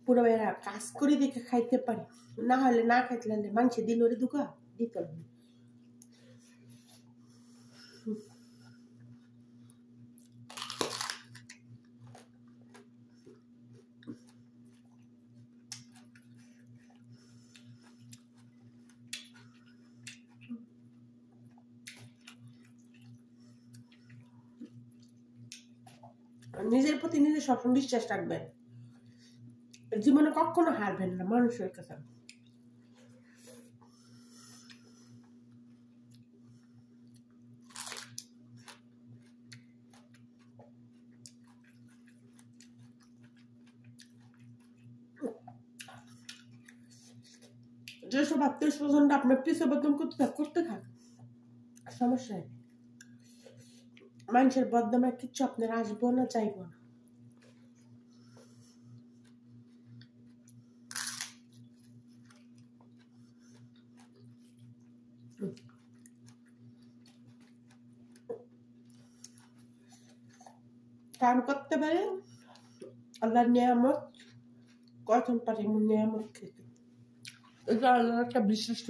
পুরো এরা কাজ করে দেখে খাইতে পারে, না হলে না খাইতে লাগলে মাংস দিল রে দুকা দিতে লাগবে। নিজের প্রতি নিজে সবসময় বিশ্বাস রাখবেন, জীবনে কখনো হারবেন না মানুষের কাছে। যেসব আত্মীয় স্বজন আপনার পিছু বদনাম করতে থাক, সমস্যা নেই। মানুষের বদনামে কিচ্ছু আপনার আসবো না, চাইবো না। কাম করতে পারে আল্লাহর নিয়ামত, কখন পারে নিয়ামত খেতে, এটা আল্লাহর একটা বিশিষ্ট